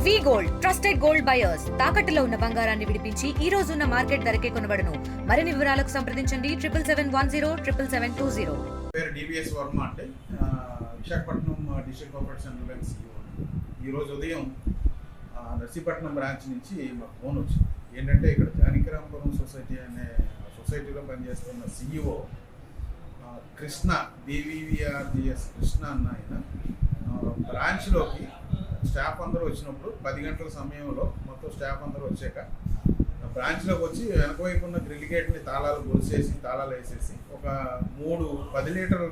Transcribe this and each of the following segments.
వి gold trusted gold buyers తాకట్టులో ఉన్న బంగారాన్ని విడిపించి ఈ రోజు ఉన్న మార్కెట్ ధరకే కొనబడును. మరిన్ని వివరాలకు సంప్రదించండి 7710772020. పేరు డివిఎస్ వర్మ అంటే Visakhapatnam district cooperative central bank CEO. ఈరోజు ఉదయం నర్సీపట్నం బ్రాంచ్ నుంచి మాకు ఫోన్ వచ్చింది. ఏంటంటే ఇక్కడ జానకిరాంపురం సొసైటీ అనే సొసైటీలో పనిచేస్తున్న CEO కృష్ణ BVVRGS కృష్ణ అన్న ఆయన బ్రాంచ్లోకి స్టాఫ్ అందరూ వచ్చినప్పుడు 10 గంటల సమయంలో మొత్తం స్టాఫ్ అందరూ వచ్చాక బ్రాంచ్లోకి వచ్చి వెనక వైపు ఉన్న గ్రిల్ గేట్ని తాళాలు వేసేసి ఒక 10 లీటర్ల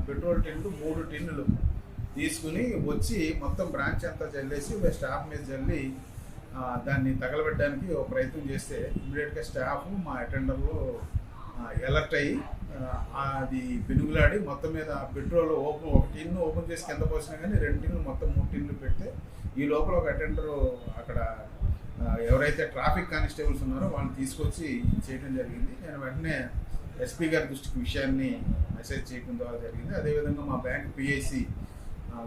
పెట్రోల్ టిన్లు 3 టిన్నులు తీసుకుని వచ్చి మొత్తం బ్రాంచ్ అంతా చల్లేసి స్టాఫ్ మీద చల్లి దాన్ని తగలబెట్టడానికి ఒక ప్రయత్నం చేస్తే ఇమీడియట్గా స్టాఫ్ మా అటెండర్లు అలర్ట్ అయ్యి అది పెనుగులాడి మొత్తం మీద పెట్రోల్ ఒక టిన్ను ఓపెన్ చేసి కింద పోసినా కానీ 2 టిన్నులు మొత్తం 3 టిన్నులు పెడితే ఈ లోపల ఒక అటెండరు అక్కడ ఎవరైతే ట్రాఫిక్ కానిస్టేబుల్స్ ఉన్నారో వాళ్ళని తీసుకొచ్చి చేయడం జరిగింది. నేను వెంటనే SP గారి దృష్టికి విషయాన్ని మెసేజ్ చేయడం ద్వారా జరిగింది. అదేవిధంగా మా bank PIC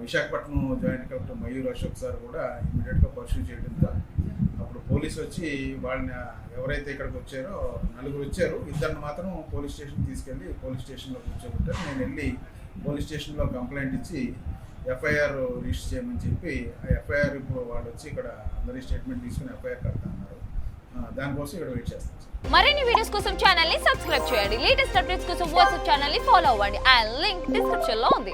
Visakhapatnam joint collector Mayur Ashok sir కూడా ఇమీడియట్గా పర్సూ చేయడంతో అప్పుడు పోలీసులు వచ్చి వాళ్ళని ఎవరైతే ఇక్కడికి వచ్చారో 4 వచ్చారు, 2 మాత్రం పోలీస్ స్టేషన్ తీసుకెళ్ళి పోలీస్ స్టేషన్లో కూర్చోబెట్టారు. నేను వెళ్ళి పోలీస్ స్టేషన్లో కంప్లైంట్ ఇచ్చి FIR రిజిస్టర్ చేయమని చెప్పి ఆ FIR ఇప్పుడు వాళ్ళు వచ్చి ఇక్కడ అందరి స్టేట్మెంట్ తీసుకుని FIR కడతా అన్నారు. దానికోసం ఇక్కడ వెయిట్ చేస్తాను. మరిన్ని వీడియోస్ కోసం ఛానల్ ని సబ్స్క్రైబ్ చేయండి. లేటెస్ట్ అప్డేట్స్ కోసం వాట్సాప్ ఛానల్ ని ఫాలో అవ్వండి. ఆ లింక్ డిస్క్రిప్షన్ లో ఉంది.